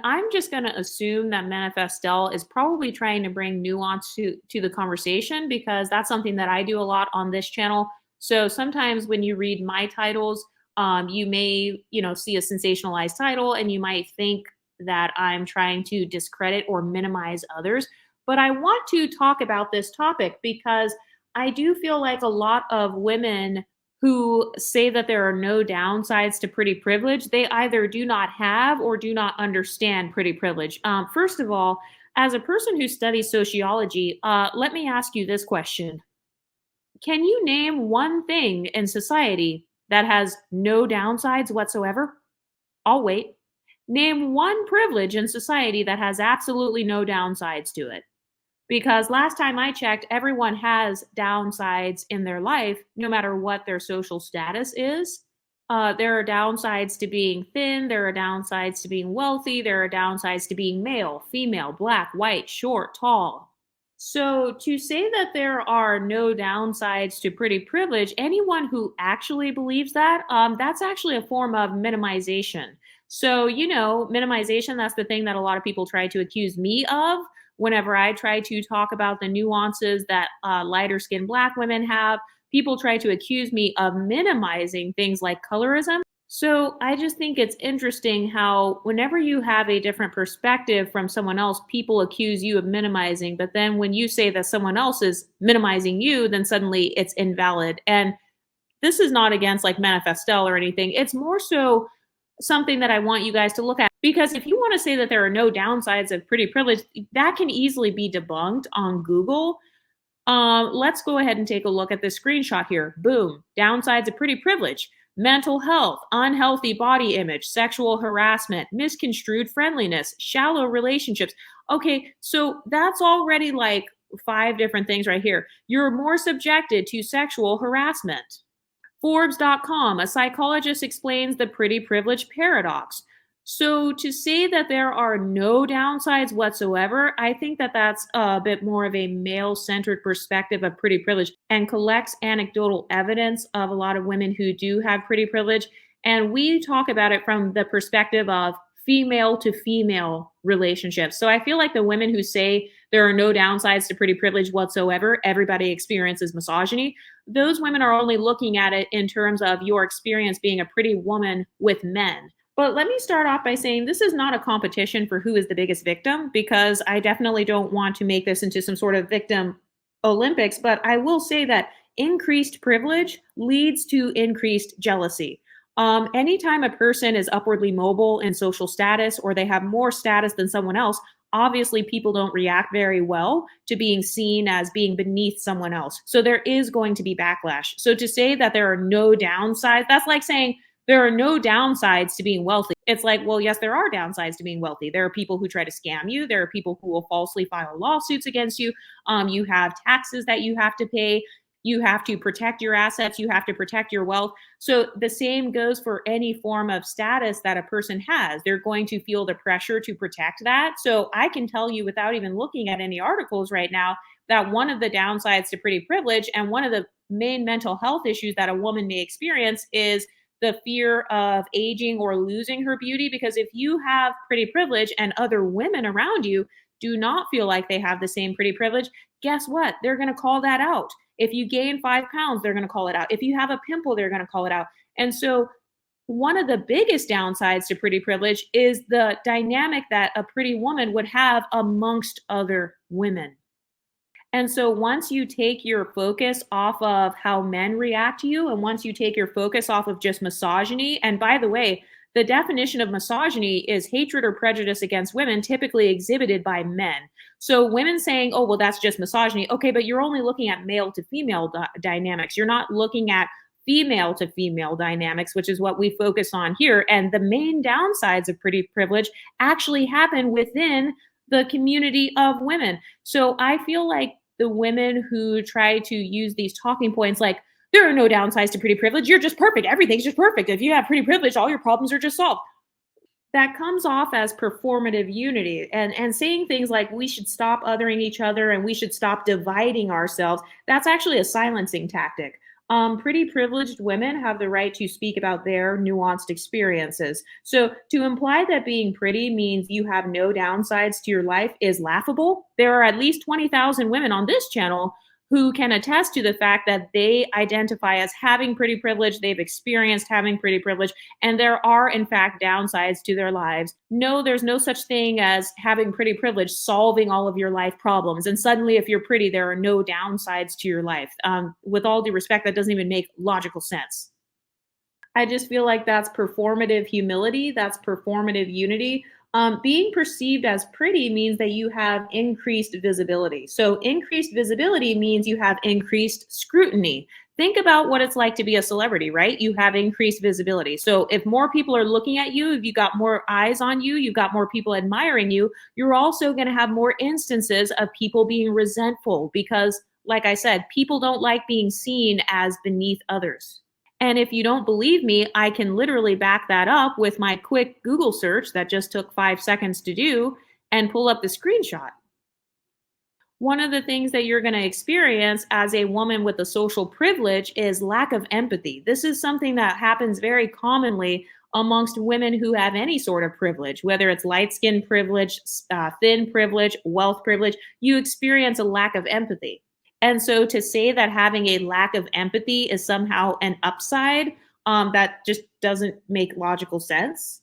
I'm just going to assume that Manifestelle is probably trying to bring nuance to the conversation because that's something that I do a lot on this channel. So sometimes when you read my titles, you may, see a sensationalized title and you might think that I'm trying to discredit or minimize others. But I want to talk about this topic because I do feel like a lot of women who say that there are no downsides to pretty privilege, they either do not have or do not understand pretty privilege. First of all, as a person who studies sociology, let me ask you this question. Can you name one thing in society that has no downsides whatsoever? I'll wait. Name one privilege in society that has absolutely no downsides to it. Because last time I checked, everyone has downsides in their life, no matter what their social status is. There are downsides to being thin. There are downsides to being wealthy. There are downsides to being male, female, black, white, short, tall. So to say that there are no downsides to pretty privilege, anyone who actually believes that, that's actually a form of minimization. So, minimization, that's the thing that a lot of people try to accuse me of whenever I try to talk about the nuances that lighter skinned Black women have. People try to accuse me of minimizing things like colorism. So I just think it's interesting how whenever you have a different perspective from someone else, people accuse you of minimizing. But then when you say that someone else is minimizing you, then suddenly it's invalid. And this is not against like Manifestelle or anything. It's more so something that I want you guys to look at. Because if you want to say that there are no downsides of pretty privilege, that can easily be debunked on Google. Let's go ahead and take a look at this screenshot here. Boom. Downsides of pretty privilege. Mental health, unhealthy body image, sexual harassment, misconstrued friendliness, shallow relationships. Okay, so that's already like 5 different things right here. You're more subjected to sexual harassment. Forbes.com, a psychologist explains the pretty privilege paradox. So to say that there are no downsides whatsoever, I think that that's a bit more of a male-centered perspective of pretty privilege and collects anecdotal evidence of a lot of women who do have pretty privilege. And we talk about it from the perspective of female to female relationships. So I feel like the women who say there are no downsides to pretty privilege whatsoever, everybody experiences misogyny, those women are only looking at it in terms of your experience being a pretty woman with men. But let me start off by saying this is not a competition for who is the biggest victim, because I definitely don't want to make this into some sort of victim Olympics. But I will say that increased privilege leads to increased jealousy. Anytime a person is upwardly mobile in social status or they have more status than someone else, obviously people don't react very well to being seen as being beneath someone else. So there is going to be backlash. So to say that there are no downsides, that's like saying there are no downsides to being wealthy. It's like, well, yes, there are downsides to being wealthy. There are people who try to scam you. There are people who will falsely file lawsuits against you. You have taxes that you have to pay. You have to protect your assets. You have to protect your wealth. So the same goes for any form of status that a person has. They're going to feel the pressure to protect that. So I can tell you without even looking at any articles right now that one of the downsides to pretty privilege and one of the main mental health issues that a woman may experience is the fear of aging or losing her beauty. Because if you have pretty privilege and other women around you do not feel like they have the same pretty privilege, guess what? They're going to call that out. If you gain 5 pounds, they're going to call it out. If you have a pimple, they're going to call it out. And so one of the biggest downsides to pretty privilege is the dynamic that a pretty woman would have amongst other women. And so once you take your focus off of how men react to you, and once you take your focus off of just misogyny, and by the way, the definition of misogyny is hatred or prejudice against women, typically exhibited by men. So women saying, oh, well, that's just misogyny. Okay, but you're only looking at male to female dynamics. You're not looking at female to female dynamics, which is what we focus on here. And the main downsides of pretty privilege actually happen within the community of women. So I feel like the women who try to use these talking points like, there are no downsides to pretty privilege, you're just perfect, everything's just perfect, if you have pretty privilege, all your problems are just solved. That comes off as performative unity and saying things like we should stop othering each other and we should stop dividing ourselves. That's actually a silencing tactic. Pretty privileged women have the right to speak about their nuanced experiences. So, to imply that being pretty means you have no downsides to your life is laughable. There are at least 20,000 women on this channel who can attest to the fact that they identify as having pretty privilege, they've experienced having pretty privilege, and there are, in fact, downsides to their lives. No, there's no such thing as having pretty privilege solving all of your life problems. And suddenly, if you're pretty, there are no downsides to your life. With all due respect, that doesn't even make logical sense. I just feel like that's performative humility, that's performative unity. Being perceived as pretty means that you have increased visibility. So, increased visibility means you have increased scrutiny. Think about what it's like to be a celebrity, right? You have increased visibility. So, if more people are looking at you, if you got more eyes on you, you've got more people admiring you, you're also going to have more instances of people being resentful because, like I said, people don't like being seen as beneath others. And if you don't believe me, I can literally back that up with my quick Google search that just took 5 seconds to do and pull up the screenshot. One of the things that you're going to experience as a woman with a social privilege is lack of empathy. This is something that happens very commonly amongst women who have any sort of privilege, whether it's light skin privilege, thin privilege, wealth privilege, you experience a lack of empathy. And so to say that having a lack of empathy is somehow an upside, that just doesn't make logical sense.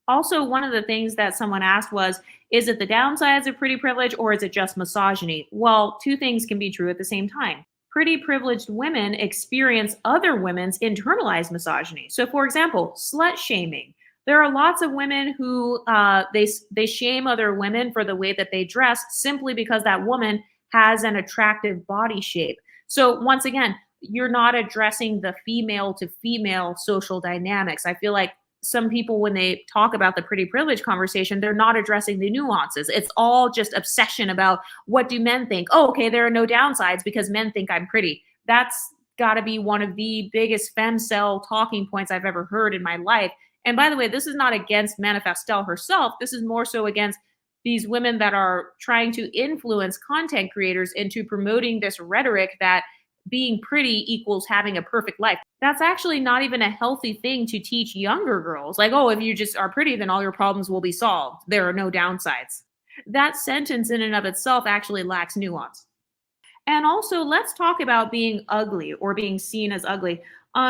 Also, one of the things that someone asked was, is it the downsides of pretty privilege or is it just misogyny? Well, two things can be true at the same time. Pretty privileged women experience other women's internalized misogyny. So, for example, slut shaming. There are lots of women who they shame other women for the way that they dress simply because that woman has an attractive body shape. So once again, you're not addressing the female to female social dynamics. I feel like some people, when they talk about the pretty privilege conversation, they're not addressing the nuances. It's all just obsession about what do men think. Oh, okay, there are no downsides because men think I'm pretty. That's got to be one of the biggest femcel talking points I've ever heard in my life. And by the way, this is not against Manifestelle herself. This is more so against these women that are trying to influence content creators into promoting this rhetoric that being pretty equals having a perfect life. That's actually not even a healthy thing to teach younger girls. Like, oh, if you just are pretty, then all your problems will be solved. There are no downsides. That sentence in and of itself actually lacks nuance. And also, let's talk about being ugly or being seen as ugly.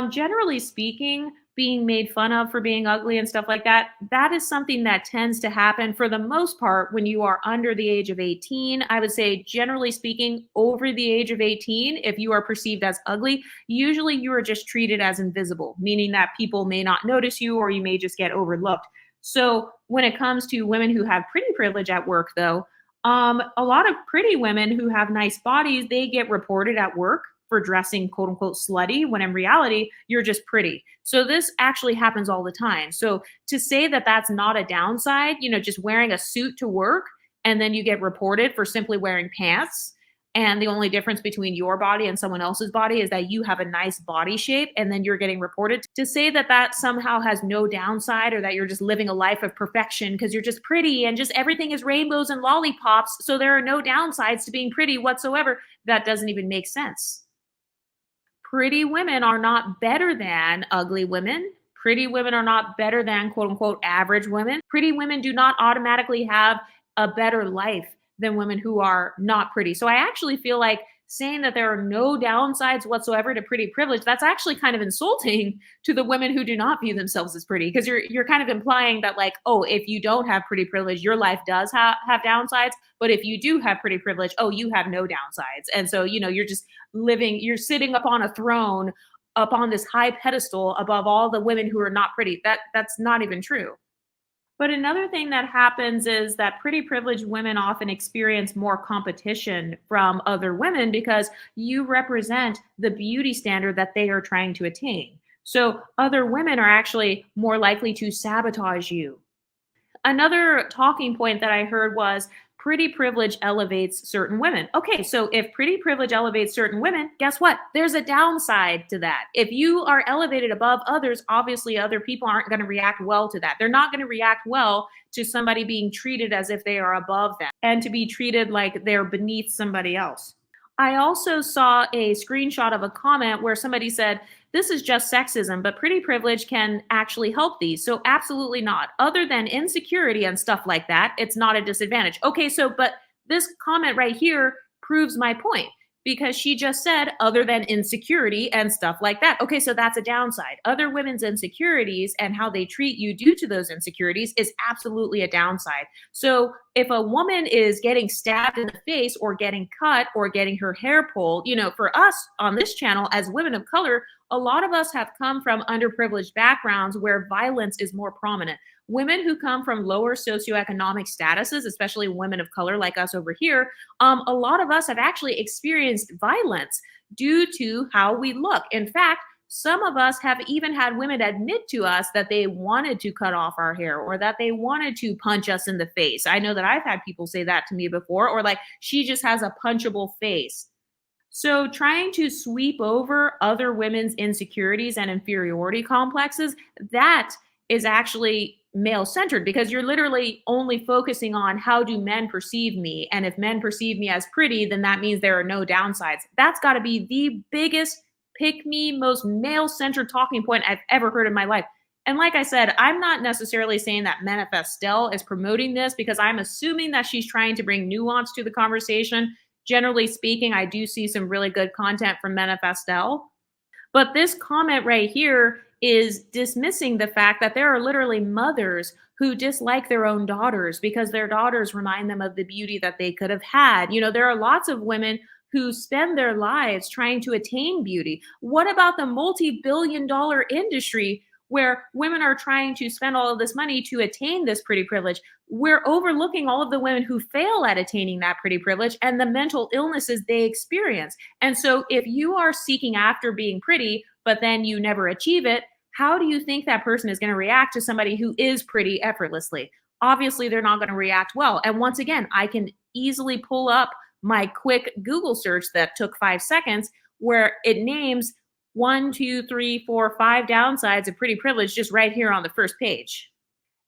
Generally speaking, being made fun of for being ugly and stuff like that, that is something that tends to happen for the most part when you are under the age of 18. I would say, generally speaking, over the age of 18, if you are perceived as ugly, usually you are just treated as invisible, meaning that people may not notice you or you may just get overlooked. So, when it comes to women who have pretty privilege at work, though, a lot of pretty women who have nice bodies, they get reported at work for dressing quote unquote slutty when in reality you're just pretty. So this actually happens all the time. So to say that that's not a downside, just wearing a suit to work and then you get reported for simply wearing pants, and the only difference between your body and someone else's body is that you have a nice body shape and then you're getting reported, to say that that somehow has no downside or that you're just living a life of perfection because you're just pretty and just everything is rainbows and lollipops, so there are no downsides to being pretty whatsoever, that doesn't even make sense. Pretty women are not better than ugly women. Pretty women are not better than quote unquote average women. Pretty women do not automatically have a better life than women who are not pretty. So I actually feel like saying that there are no downsides whatsoever to pretty privilege, that's actually kind of insulting to the women who do not view themselves as pretty, because you're kind of implying that, like, oh, if you don't have pretty privilege, your life does have downsides, but if you do have pretty privilege, oh, you have no downsides. And so, you're just living, you're sitting upon a throne, up on this high pedestal above all the women who are not pretty. That's not even true. But another thing that happens is that pretty privileged women often experience more competition from other women because you represent the beauty standard that they are trying to attain. So other women are actually more likely to sabotage you. Another talking point that I heard was pretty privilege elevates certain women. Okay, so if pretty privilege elevates certain women, guess what? There's a downside to that. If you are elevated above others, obviously other people aren't going to react well to that. They're not going to react well to somebody being treated as if they are above them and to be treated like they're beneath somebody else. I also saw a screenshot of a comment where somebody said, "This is just sexism, but pretty privilege can actually help these." So, absolutely not. Other than insecurity and stuff like that, it's not a disadvantage. Okay, so, but this comment right here proves my point because she just said, other than insecurity and stuff like that. Okay, so that's a downside. Other women's insecurities and how they treat you due to those insecurities is absolutely a downside. So if a woman is getting stabbed in the face or getting cut or getting her hair pulled, for us on this channel as women of color, a lot of us have come from underprivileged backgrounds where violence is more prominent. Women who come from lower socioeconomic statuses, especially women of color like us over here, a lot of us have actually experienced violence due to how we look. In fact, some of us have even had women admit to us that they wanted to cut off our hair or that they wanted to punch us in the face. I know that I've had people say that to me before, or like, she just has a punchable face. So, trying to sweep over other women's insecurities and inferiority complexes, that is actually male centered because you're literally only focusing on how do men perceive me. And if men perceive me as pretty, then that means there are no downsides. That's got to be the biggest pick me, most male centered talking point I've ever heard in my life. And like I said, I'm not necessarily saying that Manifestelle is promoting this because I'm assuming that she's trying to bring nuance to the conversation. Generally speaking, I do see some really good content from Manifestelle. But this comment right here is dismissing the fact that there are literally mothers who dislike their own daughters because their daughters remind them of the beauty that they could have had. There are lots of women who spend their lives trying to attain beauty. What about the multi-billion-dollar industry where women are trying to spend all of this money to attain this pretty privilege? We're overlooking all of the women who fail at attaining that pretty privilege and the mental illnesses they experience. And so, if you are seeking after being pretty, but then you never achieve it, how do you think that person is going to react to somebody who is pretty effortlessly? Obviously, they're not going to react well. And once again, I can easily pull up my quick Google search that took 5 seconds where it names one, two, three, four, five downsides of pretty privilege just right here on the first page.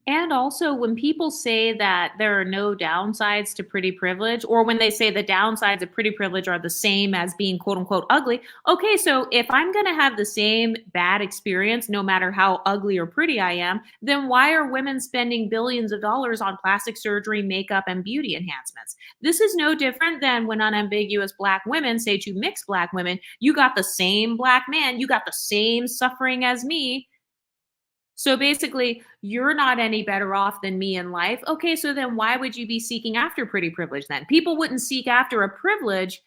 And also, when people say that there are no downsides to pretty privilege, or when they say the downsides of pretty privilege are the same as being quote unquote ugly, okay, so if I'm going to have the same bad experience, no matter how ugly or pretty I am, then why are women spending billions of dollars on plastic surgery, makeup, and beauty enhancements? This is no different than when unambiguous Black women say to mixed Black women, "You got the same Black man, you got the same suffering as me." So basically, you're not any better off than me in life. Okay, so then why would you be seeking after pretty privilege then? People wouldn't seek after a privilege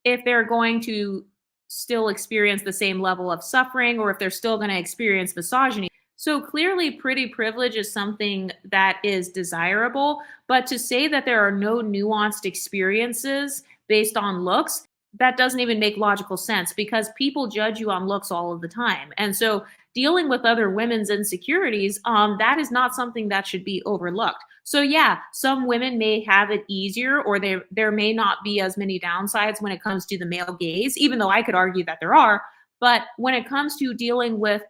if they're going to still experience the same level of suffering or if they're still going to experience misogyny. So clearly, pretty privilege is something that is desirable. But to say that there are no nuanced experiences based on looks, that doesn't even make logical sense because people judge you on looks all of the time. And so dealing with other women's insecurities, that is not something that should be overlooked. So yeah, some women may have it easier, or there may not be as many downsides when it comes to the male gaze, even though I could argue that there are. But when it comes to dealing with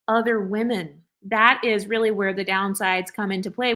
other women, that is really where the downsides come into play.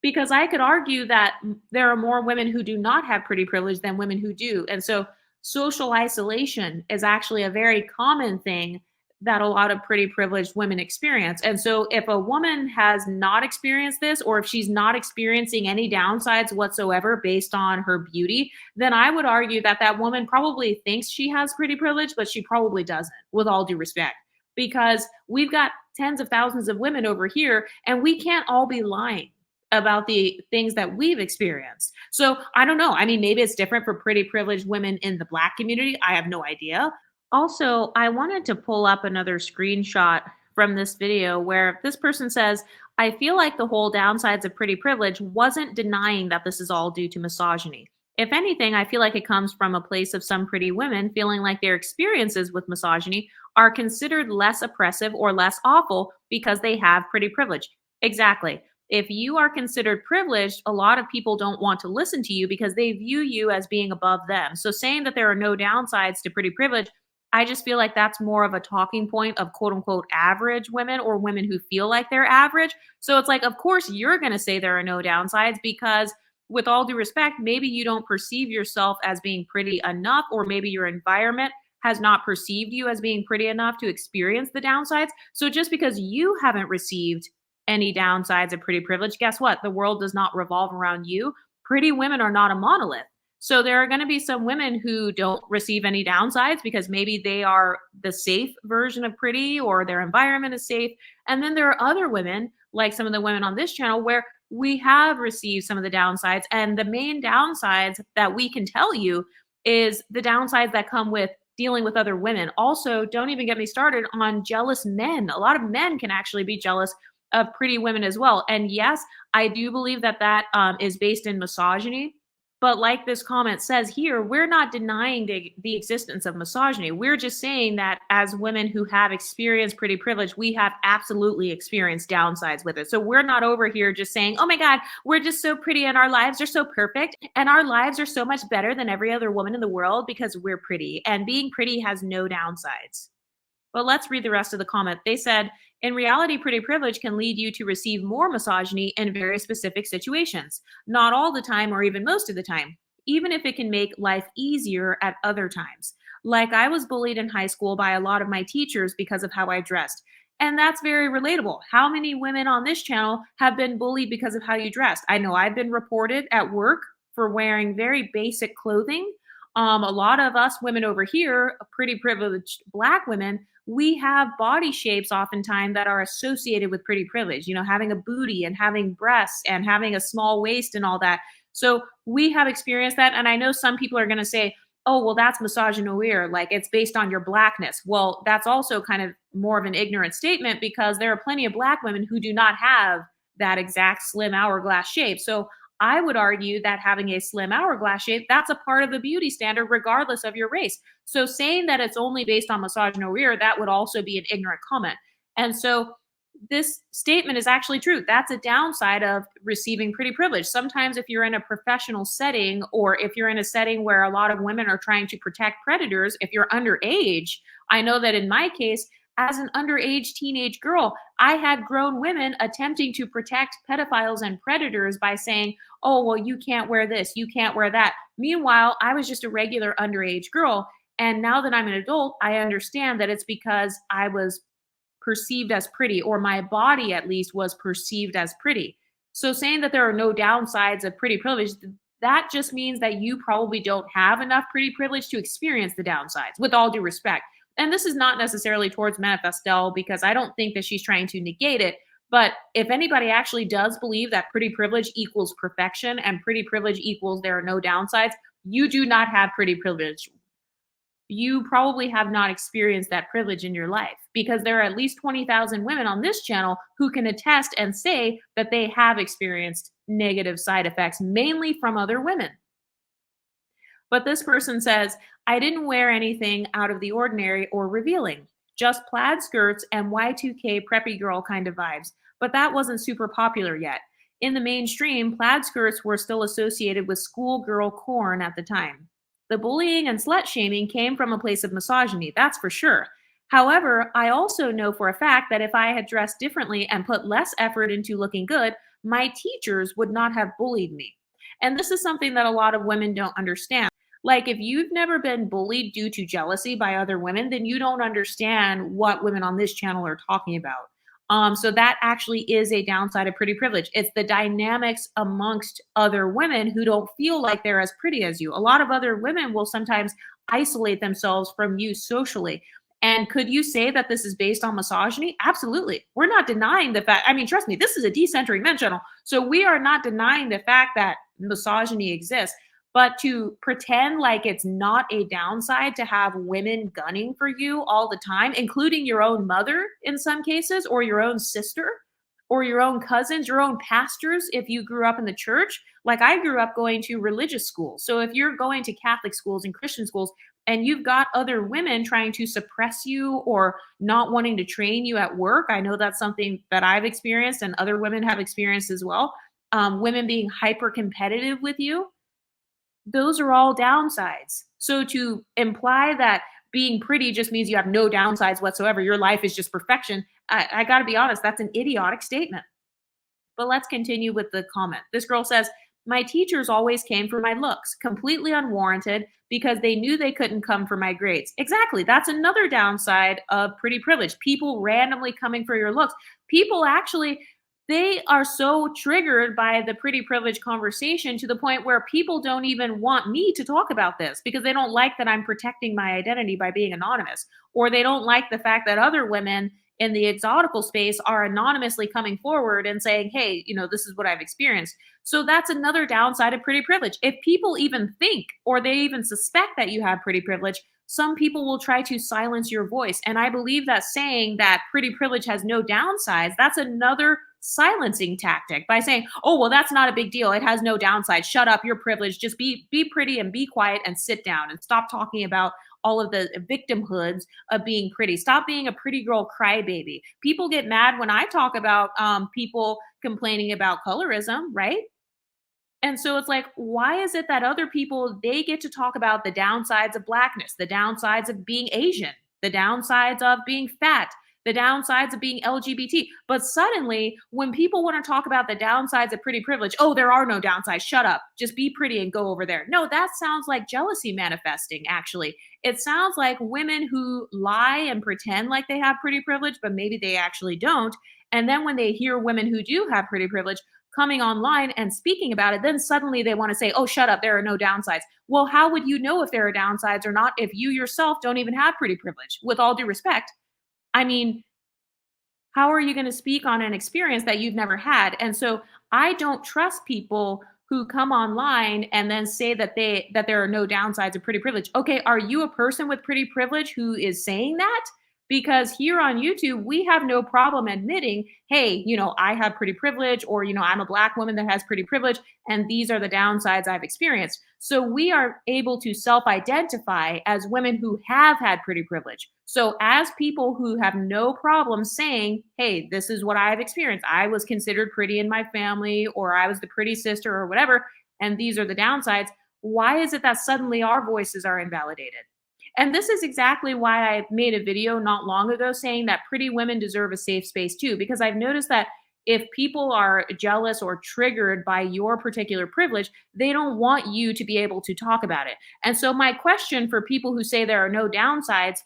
Because I could argue that there are more women who do not have pretty privilege than women who do. And so social isolation is actually a very common thing that a lot of pretty privileged women experience. And so if a woman has not experienced this, or if she's not experiencing any downsides whatsoever based on her beauty, then I would argue that that woman probably thinks she has pretty privilege, but she probably doesn't, with all due respect. Because we've got tens of thousands of women over here, and we can't all be lying about the things that we've experienced. So I don't know. I mean, maybe it's different for pretty privileged women in the Black community. I have no idea. Also, I wanted to pull up another screenshot from this video where this person says, "I feel like the whole downsides of pretty privilege wasn't denying that this is all due to misogyny. If anything, I feel like it comes from a place of some pretty women feeling like their experiences with misogyny are considered less oppressive or less awful because they have pretty privilege." Exactly. If you are considered privileged, a lot of people don't want to listen to you because they view you as being above them. So saying that there are no downsides to pretty privilege, I just feel like that's more of a talking point of quote unquote average women or women who feel like they're average. So it's like, of course, you're going to say there are no downsides because with all due respect, maybe you don't perceive yourself as being pretty enough, or maybe your environment has not perceived you as being pretty enough to experience the downsides. So just because you haven't received any downsides of pretty privilege, guess what? The world does not revolve around you. Pretty women are not a monolith. So there are going to be some women who don't receive any downsides because maybe they are the safe version of pretty, or their environment is safe. And then there are other women, like some of the women on this channel, where we have received some of the downsides. And the main downsides that we can tell you is the downsides that come with dealing with other women. Also, don't even get me started on jealous men. A lot of men can actually be jealous of pretty women as well. And yes, I do believe that is based in misogyny. But like this comment says here, we're not denying the existence of misogyny. We're just saying that as women who have experienced pretty privilege, we have absolutely experienced downsides with it. So we're not over here just saying, oh my God, we're just so pretty and our lives are so perfect and our lives are so much better than every other woman in the world because we're pretty. And being pretty has no downsides. But let's read the rest of the comment. They said, in reality, pretty privilege can lead you to receive more misogyny in very specific situations. Not all the time or even most of the time, even if it can make life easier at other times. Like I was bullied in high school by a lot of my teachers because of how I dressed. And that's very relatable. How many women on this channel have been bullied because of how you dressed? I know I've been reported at work for wearing very basic clothing. A lot of us women over here, pretty privileged Black women, we have body shapes oftentimes that are associated with pretty privilege, having a booty and having breasts and having a small waist and all that. So we have experienced that. And I know some people are going to say, oh, well, that's misogynoir, like it's based on your Blackness. Well, that's also kind of more of an ignorant statement because there are plenty of Black women who do not have that exact slim hourglass shape. So I would argue that having a slim hourglass shape, that's a part of the beauty standard, regardless of your race. So saying that it's only based on misogynoir, that would also be an ignorant comment. And so this statement is actually true. That's a downside of receiving pretty privilege. Sometimes if you're in a professional setting, or if you're in a setting where a lot of women are trying to protect predators, if you're underage, I know that in my case, as an underage teenage girl, I had grown women attempting to protect pedophiles and predators by saying, oh, well, you can't wear this, you can't wear that. Meanwhile, I was just a regular underage girl. And now that I'm an adult, I understand that it's because I was perceived as pretty, or my body at least was perceived as pretty. So saying that there are no downsides of pretty privilege, that just means that you probably don't have enough pretty privilege to experience the downsides, with all due respect. And this is not necessarily towards Manifestelle, because I don't think that she's trying to negate it. But if anybody actually does believe that pretty privilege equals perfection and pretty privilege equals there are no downsides, you do not have pretty privilege. You probably have not experienced that privilege in your life, because there are at least 20,000 women on this channel who can attest and say that they have experienced negative side effects, mainly from other women. But this person says, I didn't wear anything out of the ordinary or revealing, just plaid skirts and Y2K preppy girl kind of vibes. But that wasn't super popular yet. In the mainstream, plaid skirts were still associated with schoolgirl corn at the time. The bullying and slut shaming came from a place of misogyny, that's for sure. However, I also know for a fact that if I had dressed differently and put less effort into looking good, my teachers would not have bullied me. And this is something that a lot of women don't understand. Like, if you've never been bullied due to jealousy by other women, then you don't understand what women on this channel are talking about. So that actually is a downside of pretty privilege. It's the dynamics amongst other women who don't feel like they're as pretty as you. A lot of other women will sometimes isolate themselves from you socially. And could you say that this is based on misogyny? Absolutely. We're not denying the fact. I mean, trust me, this is a decentering men channel. So we are not denying the fact that misogyny exists. But to pretend like it's not a downside to have women gunning for you all the time, including your own mother in some cases, or your own sister, or your own cousins, your own pastors, if you grew up in the church. Like, I grew up going to religious schools. So if you're going to Catholic schools and Christian schools, and you've got other women trying to suppress you or not wanting to train you at work, I know that's something that I've experienced and other women have experienced as well. Women being hyper competitive with you, those are all downsides. So to imply that being pretty just means you have no downsides whatsoever, your life is just perfection, I got to be honest, that's an idiotic statement. But let's continue with the comment. This girl says, My teachers always came for my looks, completely unwarranted because they knew they couldn't come for my grades. Exactly. That's another downside of pretty privilege. People randomly coming for your looks. People actually, they are so triggered by the pretty privilege conversation to the point where people don't even want me to talk about this because they don't like that I'm protecting my identity by being anonymous, or they don't like the fact that other women in the exotical space are anonymously coming forward and saying, hey, this is what I've experienced. So that's another downside of pretty privilege. If people even think or they even suspect that you have pretty privilege, some people will try to silence your voice. And I believe that saying that pretty privilege has no downsides, that's another silencing tactic by saying, oh, well, that's not a big deal. It has no downside. Shut up. You're privileged. Just be pretty and be quiet and sit down and stop talking about all of the victimhoods of being pretty. Stop being a pretty girl crybaby. People get mad when I talk about people complaining about colorism, right? And so it's like, why is it that other people, they get to talk about the downsides of blackness, the downsides of being Asian, the downsides of being fat, the downsides of being LGBT. But suddenly, when people want to talk about the downsides of pretty privilege, oh, there are no downsides. Shut up. Just be pretty and go over there. No, that sounds like jealousy manifesting, actually. It sounds like women who lie and pretend like they have pretty privilege, but maybe they actually don't. And then when they hear women who do have pretty privilege, coming online and speaking about it, then suddenly they want to say, oh, shut up, there are no downsides. Well, how would you know if there are downsides or not if you yourself don't even have pretty privilege? With all due respect, I mean, how are you going to speak on an experience that you've never had? And so I don't trust people who come online and then say that there are no downsides of pretty privilege. Okay, are you a person with pretty privilege who is saying that? Because here on YouTube, we have no problem admitting, hey, I have pretty privilege, or I'm a black woman that has pretty privilege, and these are the downsides I've experienced. So we are able to self-identify as women who have had pretty privilege. So as people who have no problem saying, hey, this is what I've experienced. I was considered pretty in my family, or I was the pretty sister or whatever, and these are the downsides. Why is it that suddenly our voices are invalidated? And this is exactly why I made a video not long ago saying that pretty women deserve a safe space too, because I've noticed that if people are jealous or triggered by your particular privilege, they don't want you to be able to talk about it. And so, my question for people who say there are no downsides,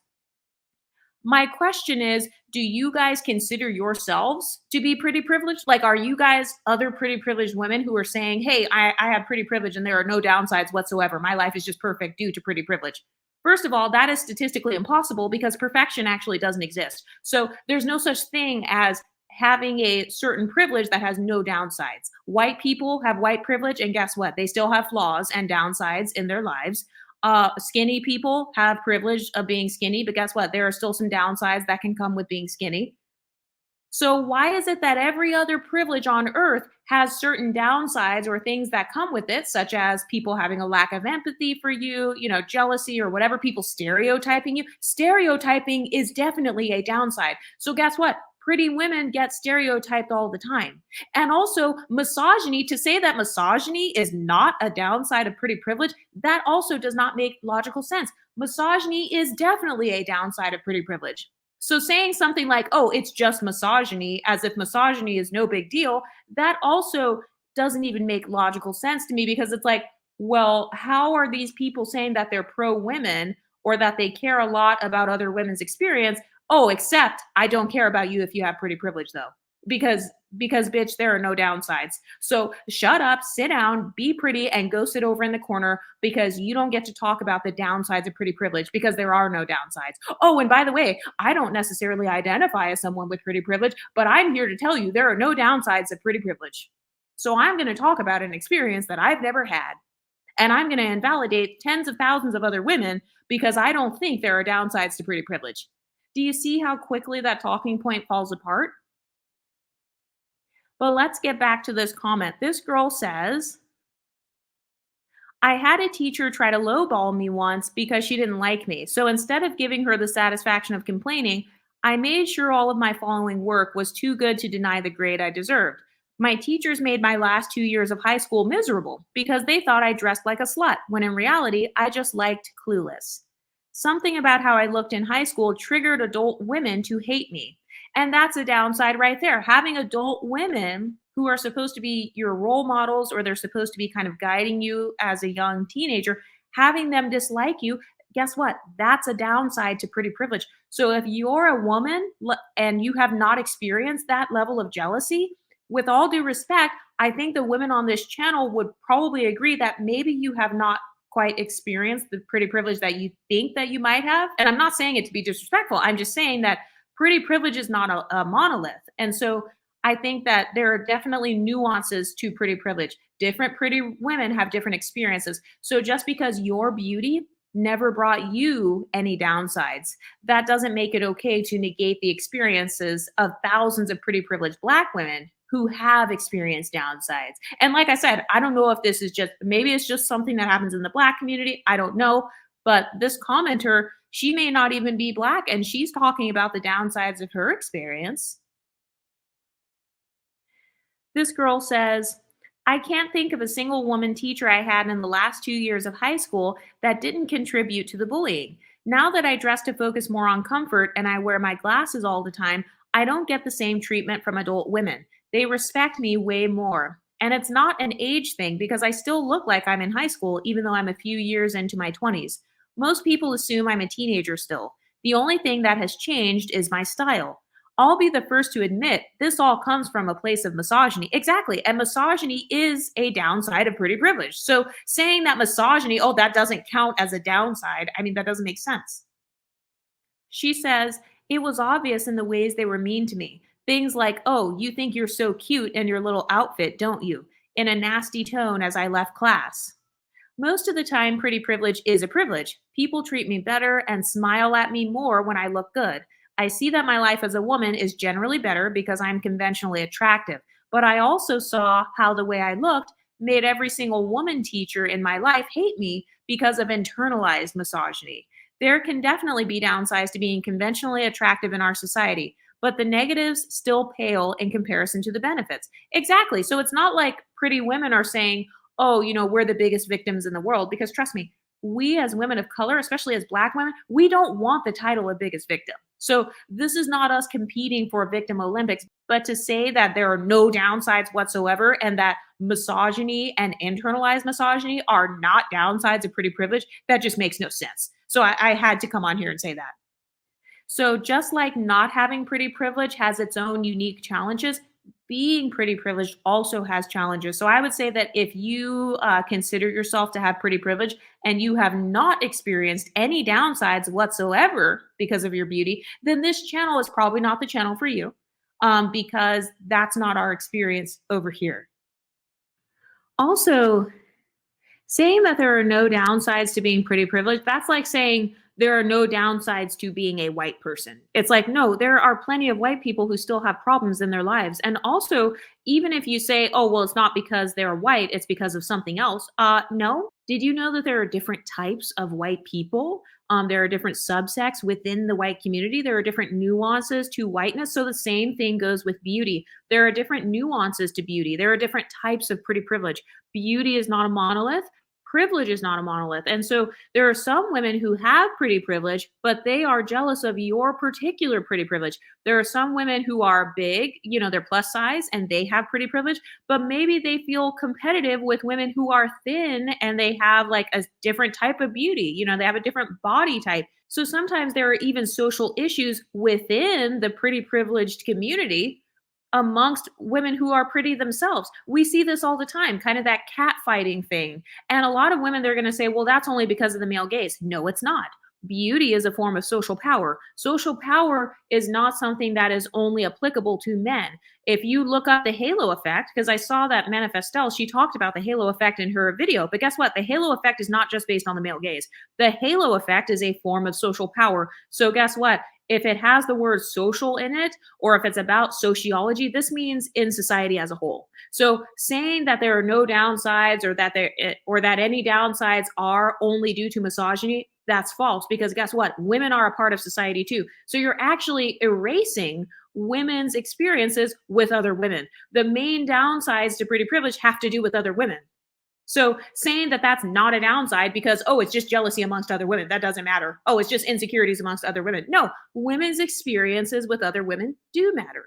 my question is, do you guys consider yourselves to be pretty privileged? Like, are you guys other pretty privileged women who are saying, hey, I have pretty privilege and there are no downsides whatsoever. My life is just perfect due to pretty privilege. First of all, that is statistically impossible because perfection actually doesn't exist. So there's no such thing as having a certain privilege that has no downsides. White people have white privilege, and guess what? They still have flaws and downsides in their lives. Skinny people have privilege of being skinny, but guess what? There are still some downsides that can come with being skinny. So why is it that every other privilege on earth has certain downsides or things that come with it, such as people having a lack of empathy for you, jealousy or whatever, people stereotyping you? Stereotyping is definitely a downside. So guess what? Pretty women get stereotyped all the time. And also misogyny, to say that misogyny is not a downside of pretty privilege, that also does not make logical sense. Misogyny is definitely a downside of pretty privilege. So saying something like, oh, it's just misogyny, as if misogyny is no big deal, that also doesn't even make logical sense to me, because it's like, well, how are these people saying that they're pro women or that they care a lot about other women's experience? Oh, except I don't care about you if you have pretty privilege though. Because bitch, there are no downsides. So shut up, sit down, be pretty, and go sit over in the corner, because you don't get to talk about the downsides of pretty privilege, because there are no downsides. Oh, and by the way, I don't necessarily identify as someone with pretty privilege, but I'm here to tell you there are no downsides of pretty privilege. So I'm going to talk about an experience that I've never had, and I'm going to invalidate tens of thousands of other women because I don't think there are downsides to pretty privilege. Do you see how quickly that talking point falls apart? But let's get back to this comment. This girl says, I had a teacher try to lowball me once because she didn't like me. So instead of giving her the satisfaction of complaining, I made sure all of my following work was too good to deny the grade I deserved. My teachers made my last 2 years of high school miserable because they thought I dressed like a slut, when in reality, I just liked Clueless. Something about how I looked in high school triggered adult women to hate me. And that's a downside right there. Having adult women who are supposed to be your role models, or they're supposed to be kind of guiding you as a young teenager, having them dislike you, guess what? That's a downside to pretty privilege. So if you're a woman and you have not experienced that level of jealousy, with all due respect, I think the women on this channel would probably agree that maybe you have not quite experienced the pretty privilege that you think that you might have. And I'm not saying it to be disrespectful. I'm just saying that pretty privilege is not a monolith. And so I think that there are definitely nuances to pretty privilege. Different pretty women have different experiences. So just because your beauty never brought you any downsides, that doesn't make it okay to negate the experiences of thousands of pretty privileged Black women who have experienced downsides. And like I said, I don't know if this is just, maybe it's just something that happens in the Black community. I don't know. But this commenter, she may not even be Black, and she's talking about the downsides of her experience. This girl says, I can't think of a single woman teacher I had in the last 2 years of high school that didn't contribute to the bullying. Now that I dress to focus more on comfort and I wear my glasses all the time, I don't get the same treatment from adult women. They respect me way more. And it's not an age thing because I still look like I'm in high school, even though I'm a few years into my 20s. Most people assume I'm a teenager still. The only thing that has changed is my style. I'll be the first to admit this all comes from a place of misogyny. Exactly. And misogyny is a downside of pretty privilege. So saying that misogyny, oh, that doesn't count as a downside, I mean, that doesn't make sense. She says, it was obvious in the ways they were mean to me. Things like, oh, you think you're so cute in your little outfit, don't you? In a nasty tone as I left class. Most of the time, pretty privilege is a privilege. People treat me better and smile at me more when I look good. I see that my life as a woman is generally better because I'm conventionally attractive. But I also saw how the way I looked made every single woman teacher in my life hate me because of internalized misogyny. There can definitely be downsides to being conventionally attractive in our society, but the negatives still pale in comparison to the benefits. Exactly. So it's not like pretty women are saying, oh, we're the biggest victims in the world. Because trust me, we as women of color, especially as Black women, we don't want the title of biggest victim. So this is not us competing for Victim Olympics, but to say that there are no downsides whatsoever and that misogyny and internalized misogyny are not downsides of pretty privilege, that just makes no sense. So I had to come on here and say that. So just like not having pretty privilege has its own unique challenges, being pretty privileged also has challenges. So I would say that if you consider yourself to have pretty privilege and you have not experienced any downsides whatsoever because of your beauty, then this channel is probably not the channel for you, because that's not our experience over here. Also, saying that there are no downsides to being pretty privileged, that's like saying there are no downsides to being a white person. It's like, no, there are plenty of white people who still have problems in their lives. And also, even if you say, oh, well, it's not because they're white, it's because of something else. No. Did you know that there are different types of white people? There are different subsects within the white community. There are different nuances to whiteness. So the same thing goes with beauty. There are different nuances to beauty. There are different types of pretty privilege. Beauty is not a monolith. Privilege is not a monolith. And so there are some women who have pretty privilege, but they are jealous of your particular pretty privilege. There are some women who are big, they're plus size and they have pretty privilege, but maybe they feel competitive with women who are thin and they have like a different type of beauty. They have a different body type. So sometimes there are even social issues within the pretty privileged community amongst women who are pretty themselves. We see this all the time, kind of that catfighting thing. And a lot of women, they're going to say, well, that's only because of the male gaze. No, it's not. Beauty is a form of social power. Social power is not something that is only applicable to men. If you look up the halo effect, because I saw that Manifestelle, she talked about the halo effect in her video, but guess what? The halo effect is not just based on the male gaze. The halo effect is a form of social power. So guess what? If it has the word social in it, or if it's about sociology, this means in society as a whole. So saying that there are no downsides or that any downsides are only due to misogyny, that's false, because guess what? Women are a part of society too. So you're actually erasing women's experiences with other women. The main downsides to pretty privilege have to do with other women. So saying that that's not a downside because, oh, it's just jealousy amongst other women, that doesn't matter. Oh, it's just insecurities amongst other women. No, women's experiences with other women do matter.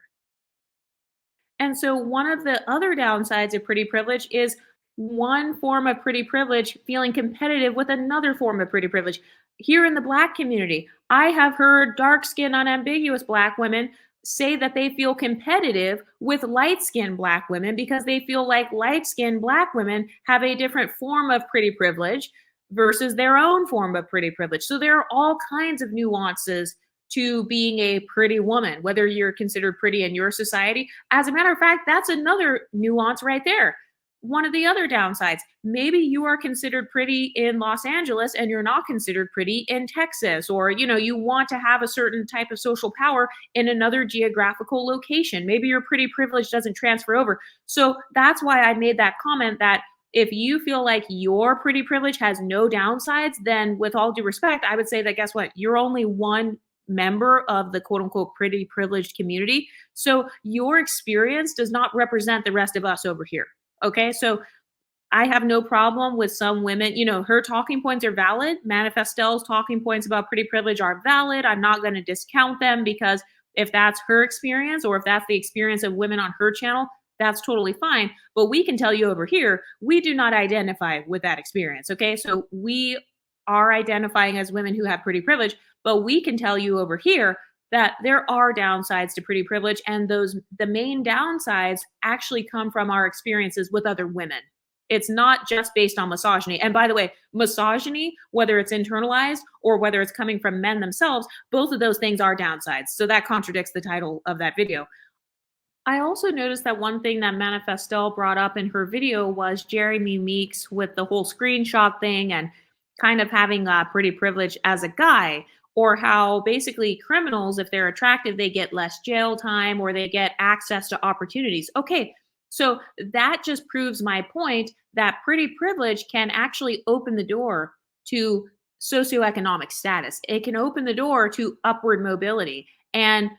And so one of the other downsides of pretty privilege is one form of pretty privilege feeling competitive with another form of pretty privilege. Here in the Black community, I have heard dark skinned, unambiguous Black women say that they feel competitive with light skinned Black women because they feel like light skinned Black women have a different form of pretty privilege versus their own form of pretty privilege. So there are all kinds of nuances to being a pretty woman, whether you're considered pretty in your society. As a matter of fact, that's another nuance right there. One of the other downsides, maybe you are considered pretty in Los Angeles and you're not considered pretty in Texas, or you want to have a certain type of social power in another geographical location. Maybe your pretty privilege doesn't transfer over. So that's why I made that comment that if you feel like your pretty privilege has no downsides, then with all due respect, I would say that guess what? You're only one member of the quote unquote pretty privileged community. So your experience does not represent the rest of us over here. Okay. So I have no problem with some women, her talking points are valid. Manifestelle's talking points about pretty privilege are valid. I'm not going to discount them because if that's her experience or if that's the experience of women on her channel, that's totally fine. But we can tell you over here, we do not identify with that experience. Okay. So we are identifying as women who have pretty privilege, but we can tell you over here that there are downsides to pretty privilege, and the main downsides actually come from our experiences with other women. It's not just based on misogyny. And by the way, misogyny, whether it's internalized or whether it's coming from men themselves, both of those things are downsides. So that contradicts the title of that video. I also noticed that one thing that Manifestelle brought up in her video was Jeremy Meeks with the whole screenshot thing and kind of having pretty privilege as a guy, or how basically criminals, if they're attractive, they get less jail time or they get access to opportunities. Okay, so that just proves my point that pretty privilege can actually open the door to socioeconomic status. It can open the door to upward mobility. And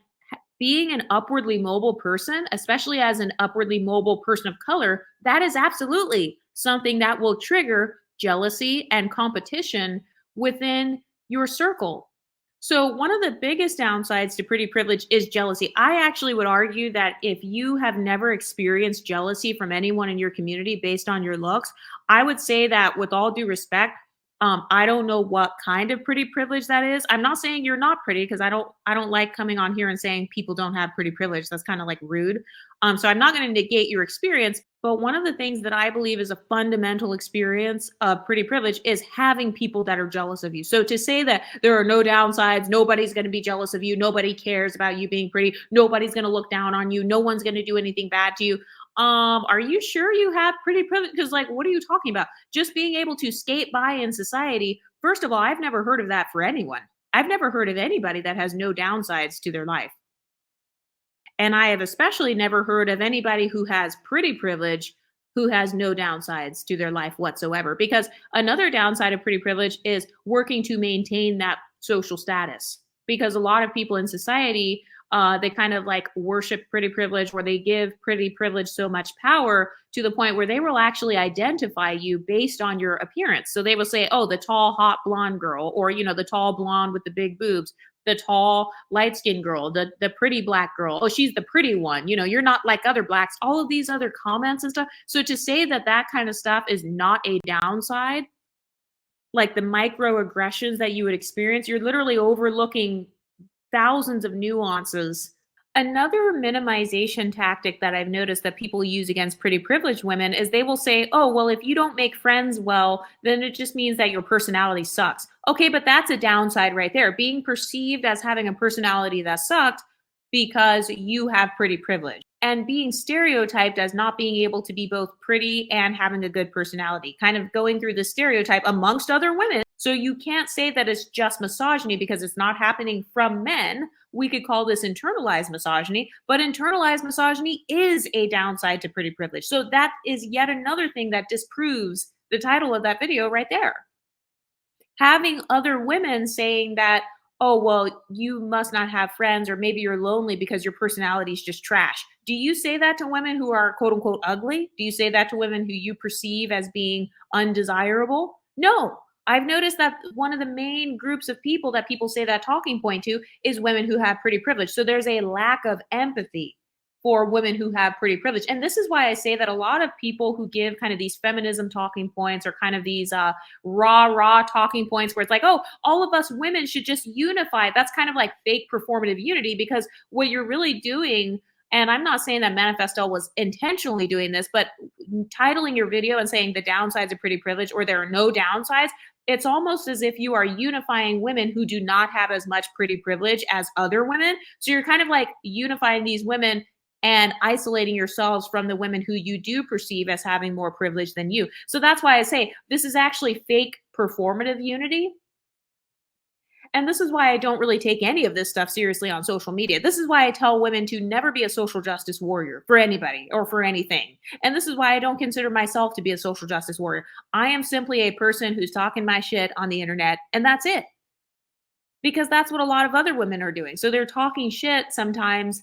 being an upwardly mobile person, especially as an upwardly mobile person of color, that is absolutely something that will trigger jealousy and competition within your circle. So, one of the biggest downsides to pretty privilege is jealousy. I actually would argue that if you have never experienced jealousy from anyone in your community based on your looks, I would say that with all due respect, I don't know what kind of pretty privilege that is. I'm not saying you're not pretty because I don't like coming on here and saying people don't have pretty privilege. That's kind of like rude. So I'm not going to negate your experience. But one of the things that I believe is a fundamental experience of pretty privilege is having people that are jealous of you. So to say that there are no downsides, nobody's going to be jealous of you, nobody cares about you being pretty, nobody's going to look down on you, no one's going to do anything bad to you. Are you sure you have pretty privilege? Because like, what are you talking about? Just being able to skate by in society. First of all, I've never heard of that for anyone. I've never heard of anybody that has no downsides to their life. And I have especially never heard of anybody who has pretty privilege who has no downsides to their life whatsoever. Because another downside of pretty privilege is working to maintain that social status. Because a lot of people in society, they kind of like worship pretty privilege, where they give pretty privilege so much power to the point where they will actually identify you based on your appearance. So they will say, oh, the tall, hot blonde girl, or, the tall blonde with the big boobs, the tall, light skinned girl, the pretty Black girl. Oh, she's the pretty one. You're not like other Blacks, all of these other comments and stuff. So to say that that kind of stuff is not a downside, like the microaggressions that you would experience, you're literally overlooking thousands of nuances. Another minimization tactic that I've noticed that people use against pretty privileged women is they will say, oh, well, if you don't make friends well, then it just means that your personality sucks. Okay, but that's a downside right there. Being perceived as having a personality that sucked because you have pretty privilege, and being stereotyped as not being able to be both pretty and having a good personality, kind of going through the stereotype amongst other women. So you can't say that it's just misogyny because it's not happening from men. We could call this internalized misogyny, but internalized misogyny is a downside to pretty privilege. So that is yet another thing that disproves the title of that video right there. Having other women saying that, oh, well, you must not have friends, or maybe you're lonely because your personality is just trash. Do you say that to women who are quote unquote ugly? Do you say that to women who you perceive as being undesirable? No. I've noticed that one of the main groups of people that people say that talking point to is women who have pretty privilege. So there's a lack of empathy for women who have pretty privilege. And this is why I say that a lot of people who give kind of these feminism talking points or kind of these rah talking points where it's like, oh, all of us women should just unify. That's kind of like fake performative unity, because what you're really doing, and I'm not saying that Manifestelle was intentionally doing this, but titling your video and saying the downsides of pretty privilege or there are no downsides, it's almost as if you are unifying women who do not have as much pretty privilege as other women. So you're kind of like unifying these women and isolating yourselves from the women who you do perceive as having more privilege than you. So that's why I say this is actually fake performative unity. And this is why I don't really take any of this stuff seriously on social media. This is why I tell women to never be a social justice warrior for anybody or for anything. And this is why I don't consider myself to be a social justice warrior. I am simply a person who's talking my shit on the internet, and that's it. Because that's what a lot of other women are doing. So they're talking shit sometimes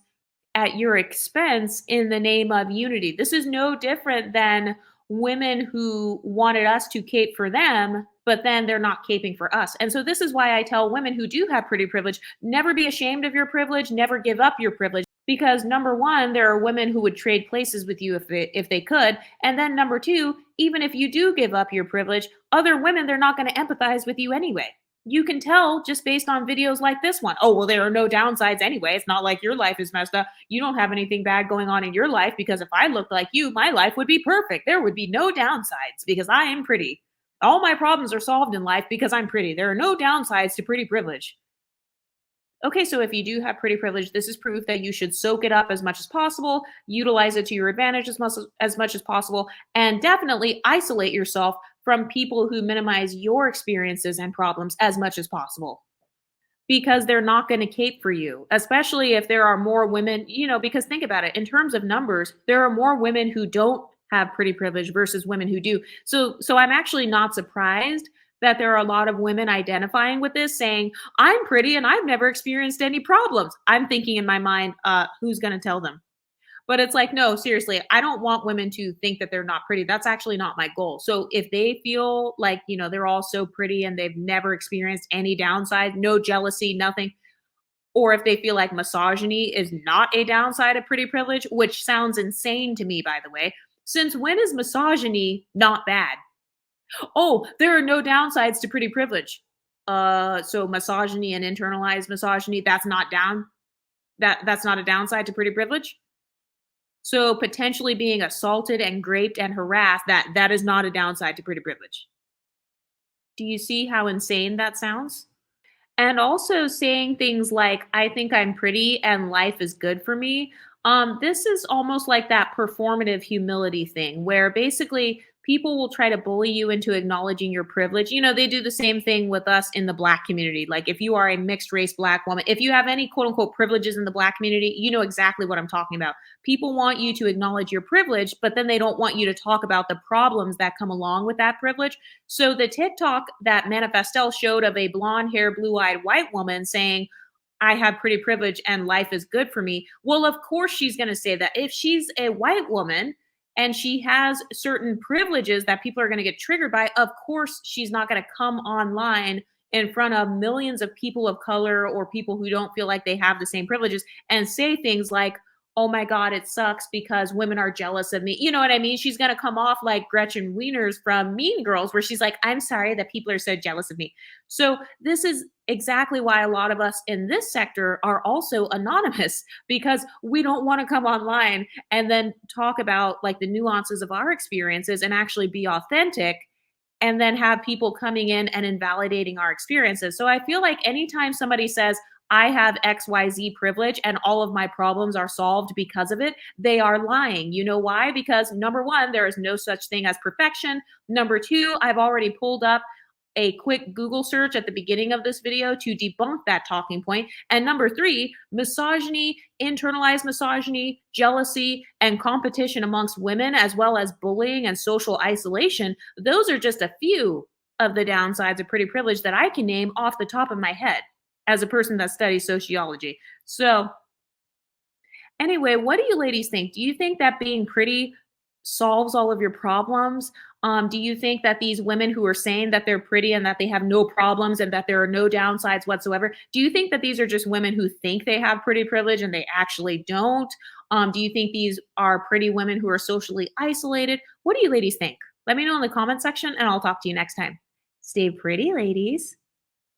at your expense in the name of unity. This is no different than women who wanted us to cape for them, but then they're not caping for us. And so this is why I tell women who do have pretty privilege, never be ashamed of your privilege, never give up your privilege. Because number one, there are women who would trade places with you if they could. And then number two, even if you do give up your privilege, other women, they're not going to empathize with you anyway. You can tell just based on videos like this one. Oh, well, there are no downsides anyway. It's not like your life is messed up. You don't have anything bad going on in your life, because if I looked like you, my life would be perfect. There would be no downsides because I am pretty. All my problems are solved in life because I'm pretty. There are no downsides to pretty privilege. Okay, so if you do have pretty privilege, this is proof that you should soak it up as much as possible, utilize it to your advantage as much as possible, and definitely isolate yourself from people who minimize your experiences and problems as much as possible, because they're not going to cape for you, especially if there are more women, because think about it, in terms of numbers, there are more women who don't have pretty privilege versus women who do. So I'm actually not surprised that there are a lot of women identifying with this, saying, I'm pretty and I've never experienced any problems. I'm thinking in my mind, who's going to tell them? But it's like, no, seriously, I don't want women to think that they're not pretty. That's actually not my goal. So if they feel like, they're all so pretty and they've never experienced any downside, no jealousy, nothing, or if they feel like misogyny is not a downside of pretty privilege, which sounds insane to me, by the way, since when is misogyny not bad? Oh, there are no downsides to pretty privilege. So misogyny and internalized misogyny, that's not down. That's not a downside to pretty privilege. So potentially being assaulted and raped and harassed, that is not a downside to pretty privilege. Do you see how insane that sounds? And also saying things like, I think I'm pretty and life is good for me. This is almost like that performative humility thing where basically people will try to bully you into acknowledging your privilege. They do the same thing with us in the Black community. Like if you are a mixed race Black woman, if you have any quote unquote privileges in the Black community, you know exactly what I'm talking about. People want you to acknowledge your privilege, but then they don't want you to talk about the problems that come along with that privilege. So the TikTok that Manifestelle showed of a blonde hair, blue eyed white woman saying, I have pretty privilege and life is good for me. Well, of course she's going to say that. If she's a white woman and she has certain privileges that people are going to get triggered by, of course she's not going to come online in front of millions of people of color or people who don't feel like they have the same privileges and say things like, oh my God, it sucks because women are jealous of me. You know what I mean? She's going to come off like Gretchen Wieners from Mean Girls, where she's like, I'm sorry that people are so jealous of me. So this is exactly why a lot of us in this sector are also anonymous, because we don't want to come online and then talk about like the nuances of our experiences and actually be authentic and then have people coming in and invalidating our experiences. So I feel like anytime somebody says, I have XYZ privilege and all of my problems are solved because of it, they are lying. You know why? Because number one, there is no such thing as perfection. Number two, I've already pulled up a quick Google search at the beginning of this video to debunk that talking point. And number three, misogyny, internalized misogyny, jealousy, and competition amongst women, as well as bullying and social isolation, those are just a few of the downsides of pretty privilege that I can name off the top of my head as a person that studies sociology. So anyway, what do you ladies think? Do you think that being pretty solves all of your problems? Do you think that these women who are saying that they're pretty and that they have no problems and that there are no downsides whatsoever, do you think that these are just women who think they have pretty privilege and they actually don't? Do you think these are pretty women who are socially isolated? What do you ladies think? Let me know in the comment section and I'll talk to you next time. Stay pretty, ladies.